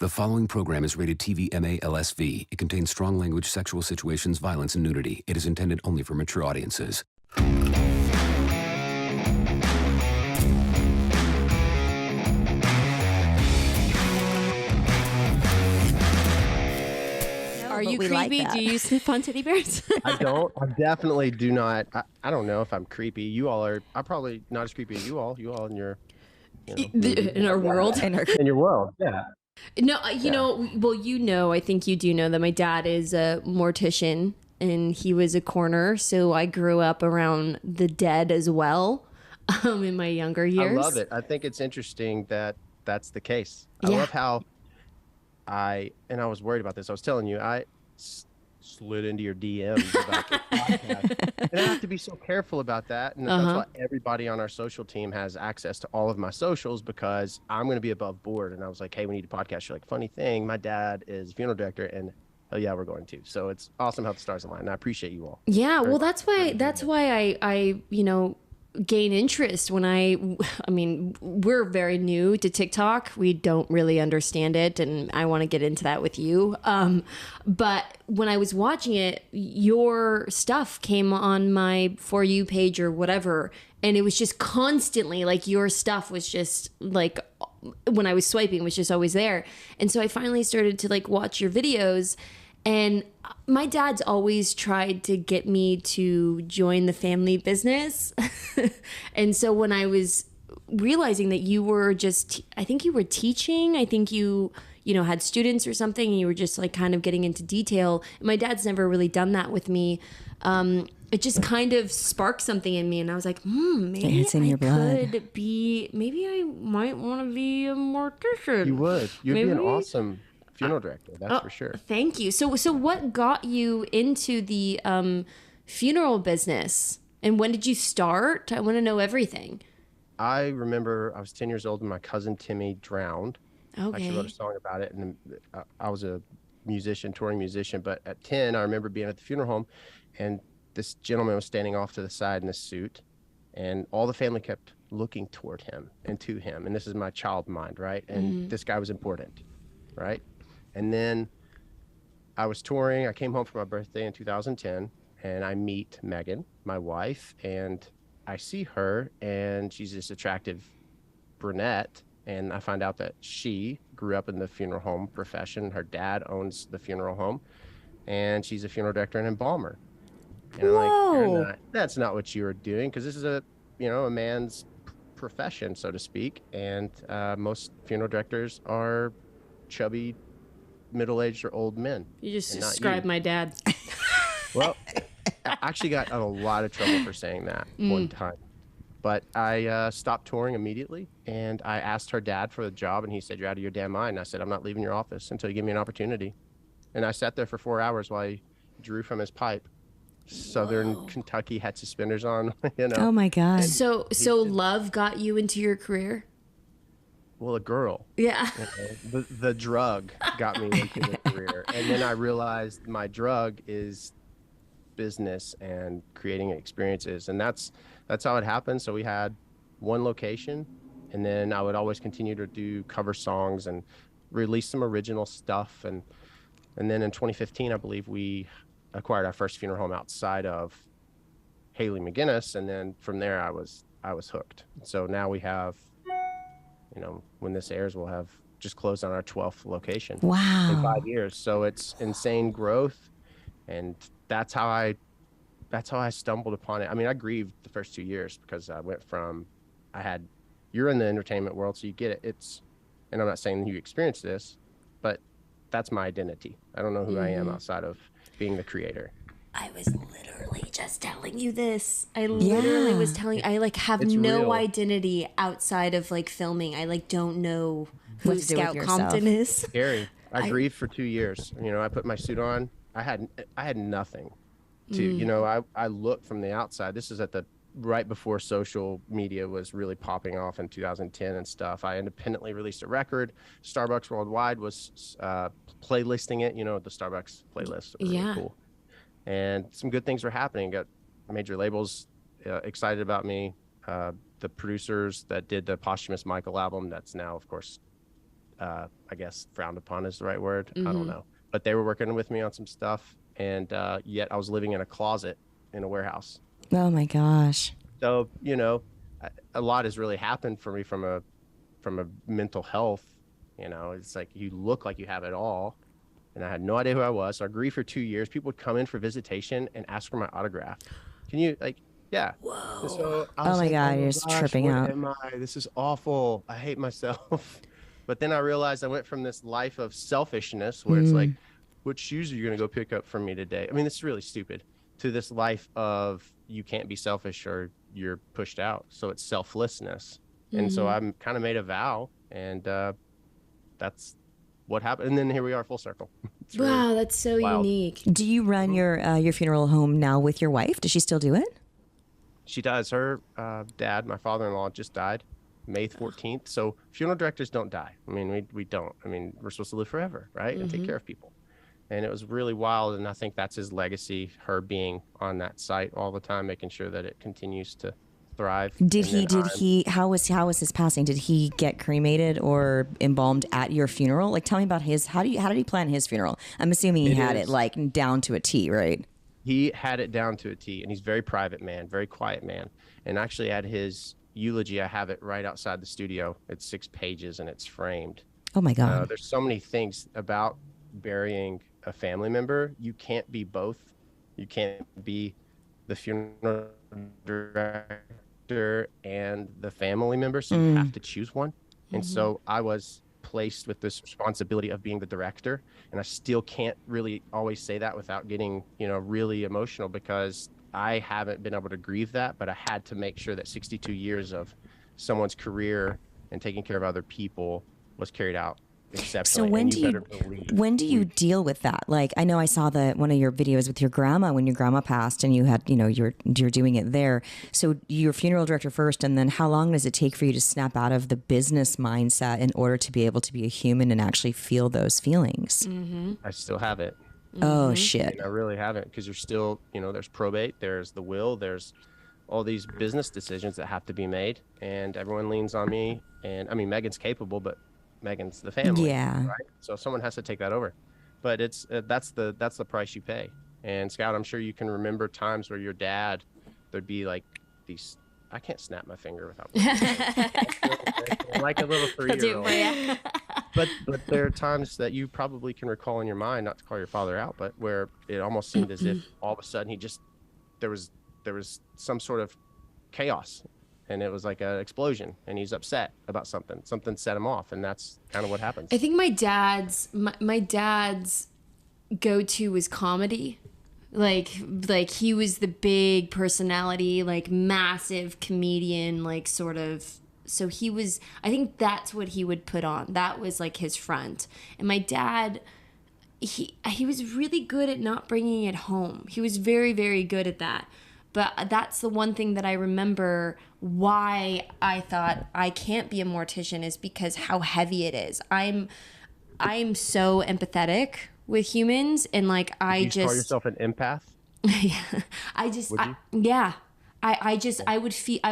The following program is rated TV MA-LSV. It contains strong language, sexual situations, violence, and nudity. It is intended only for mature audiences. Are you creepy? Do you sniff on teddy bears? I don't. I definitely do not. I don't know if I'm creepy. You all are. I'm probably not as creepy as you all. You all in your, in our world. In your world. Yeah. No, I think you do know that my dad is a mortician and he was a coroner. So I grew up around the dead as well in my younger years. I love it. I think it's interesting that that's the case. I love how I was worried about this. I was telling you, I slid into your DMs about the podcast. And I have to be so careful about that. And that's why everybody on our social team has access to all of my socials, because I'm going to be above board. And I was like, hey, we need a podcast. You're like, funny thing, my dad is a funeral director, and oh yeah, we're going to. So it's awesome how the stars align. And I appreciate you all. Yeah, well, that's why I gain interest when I mean, we're very new to TikTok. We don't really understand it, and I want to get into that with you. But when I was watching it, your stuff came on my For You page or whatever, and it was just constantly like your stuff was just like, when I was swiping, it was just always there. And so I finally started to like watch your videos. And my dad's always tried to get me to join the family business. And so when I was realizing that you were I think you were teaching, I think you had students or something, and you were just like kind of getting into detail. And my dad's never really done that with me. It just kind of sparked something in me, and I was like, maybe it's in your blood. Maybe I might want to be a mortician. You would. You'd be an awesome funeral director, that's for sure. Thank you. So what got you into the funeral business, and when did you start? I want to know everything. I remember I was 10 years old and my cousin Timmy drowned. Okay. I actually wrote a song about it, and I was a touring musician, but at 10 I remember being at the funeral home, and this gentleman was standing off to the side in a suit, and all the family kept looking toward him and to him, and this is my child mind, right? And this guy was important, right? And then I was touring. I came home for my birthday in 2010, and I meet Megan, my wife, and I see her, and she's this attractive brunette, and I find out that she grew up in the funeral home profession. Her dad owns the funeral home, and she's a funeral director and embalmer. And I'm like, that's not what you were doing, because this is a man's profession, so to speak, and most funeral directors are chubby, middle-aged or old men. You just described my dad. Well, I actually got in a lot of trouble for saying that one time, but I stopped touring immediately, and I asked her dad for the job, and he said, you're out of your damn mind. And I said, I'm not leaving your office until you give me an opportunity. And I sat there for 4 hours while he drew from his pipe. Southern Kentucky, had suspenders on, Oh my God. So love got you into your career? Well, a girl. Yeah. The drug got me into the career. And then I realized my drug is business and creating experiences. And that's how it happened. So we had one location, and then I would always continue to do cover songs and release some original stuff. And then in 2015, I believe we acquired our first funeral home outside of Haley McGinnis. And then from there, I was hooked. So now we have, when this airs, we'll have just closed on our 12th location. Wow. In 5 years. So it's insane growth. And that's how I stumbled upon it. I mean, I grieved the first 2 years, because I went from, you're in the entertainment world, so you get it. And I'm not saying you experience this, but that's my identity. I don't know who I am outside of being the creator. I was literally just telling you this. I literally was telling, I have no identity outside of filming. I don't know who Scout Compton is. Scary. I grieved for 2 years. I put my suit on. I had nothing to, I looked from the outside. This is right before social media was really popping off in 2010 and stuff. I independently released a record. Starbucks Worldwide was playlisting it, the Starbucks playlist. Really cool. And some good things were happening. Got major labels excited about me. The producers that did the posthumous Michael album, that's now, of course, I guess frowned upon is the right word. I don't know, but they were working with me on some stuff, and yet I was living in a closet in a warehouse. Oh my gosh. So a lot has really happened for me from a mental health. It's like you look like you have it all, and I had no idea who I was. So I grieved for 2 years. People would come in for visitation and ask for my autograph. Can you yeah. Whoa. So I was Oh my like, God, oh you're just tripping what out. am I? This is awful. I hate myself. But then I realized I went from this life of selfishness where it's like, what shoes are you going to go pick up for me today? I mean, this is really stupid, to this life of you can't be selfish or you're pushed out. So it's selflessness. And so I'm kind of made a vow, and that's what happened. And then here we are, full circle. It's really Wow, that's so wild. unique. Do you run your funeral home now with your wife? Does she still do it? She does. Her dad, my father-in-law, just died May 14th. So funeral directors don't die. I mean, we don't. I mean, we're supposed to live forever, right? And take care of people. And it was really wild. And I think that's his legacy, her being on that site all the time, making sure that it continues to thrive. Did he, how was his passing? Did he get cremated or embalmed at your funeral? Like, tell me about how did he plan his funeral? I'm assuming he had it like down to a T, right? He had it down to a T, and he's a very private man, very quiet man. And actually at his eulogy, I have it right outside the studio. It's 6 pages and it's framed. Oh my God. There's so many things about burying a family member. You can't be both. You can't be the funeral director and the family member. So you have to choose one. And so I was placed with this responsibility of being the director, and I still can't really always say that without getting really emotional, because I haven't been able to grieve that, but I had to make sure that 62 years of someone's career and taking care of other people was carried out exceptionally. So when do you deal with that? Like, I know I saw one of your videos with your grandma when your grandma passed, and you had you're doing it there. So you're funeral director first, and then how long does it take for you to snap out of the business mindset in order to be able to be a human and actually feel those feelings? I still have it. Oh shit. I really haven't, because you're still there's probate, there's the will, there's all these business decisions that have to be made, and everyone leans on me. And I mean, Megan's capable, but Megan's the family, yeah, right? So someone has to take that over. But it's that's the price you pay. And Scout, I'm sure you can remember times where your dad, there'd be like these. I can't snap my finger without like a little 3-year-old. But there are times that you probably can recall in your mind, not to call your father out, but where it almost seemed as if all of a sudden there was some sort of chaos. And it was like an explosion, and he's upset about something. Something set him off, and that's kind of what happens. I think my dad's go-to was comedy. Like he was the big personality, like massive comedian, like sort of. So I think that's what he would put on. That was like his front. And my dad, he was really good at not bringing it home. He was very, very good at that. But that's the one thing that I remember why I thought I can't be a mortician, is because how heavy it is. I'm so empathetic with humans, and like you call yourself an empath? I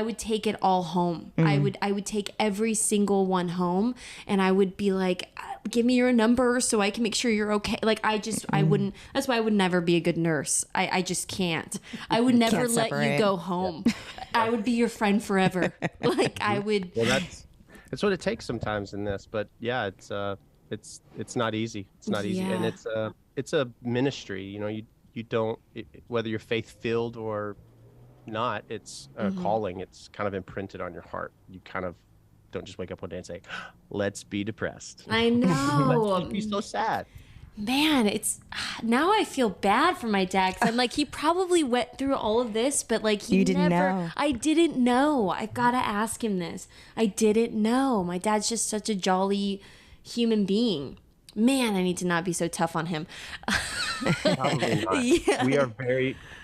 would take it all home. I would take every single one home, and I would be like, give me your number so I can make sure you're okay. Like I wouldn't, that's why I would never be a good nurse. I just can't. I would never let you go home. I would be your friend forever. Like I would. Well, that's what it takes sometimes in this, but yeah, it's not easy. It's not easy. Yeah. And it's a ministry, you don't, whether you're faith filled or not, it's a calling. It's kind of imprinted on your heart. You kind of don't just wake up one day and say, let's be depressed. I know. Let's be so sad. Man, now I feel bad for my dad, 'cause I'm like, he probably went through all of this, but like You didn't know. I didn't know. I gotta ask him this. I didn't know. My dad's just such a jolly human being. Man, I need to not be so tough on him. Probably not. Yeah.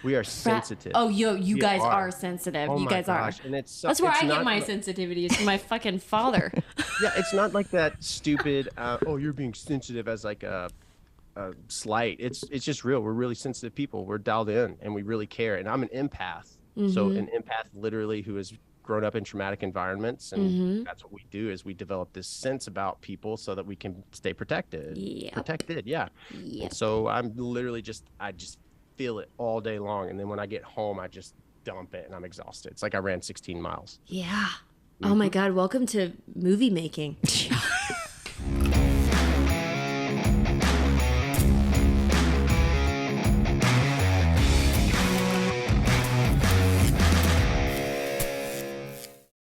We are sensitive. Oh, you guys are sensitive. Oh you my guys gosh. are. And That's where it's I not get my like- sensitivity, is from my fucking father. Yeah, it's not like that stupid, you're being sensitive as like a slight. It's just real. We're really sensitive people. We're dialed in, and we really care. And I'm an empath. So an empath literally who is grown up in traumatic environments, and that's what we do is we develop this sense about people so that we can stay protected. Yeah. And so I'm literally I just feel it all day long, and then when I get home I just dump it and I'm exhausted. It's like I ran 16 miles. Yeah. Oh my God, welcome to movie making.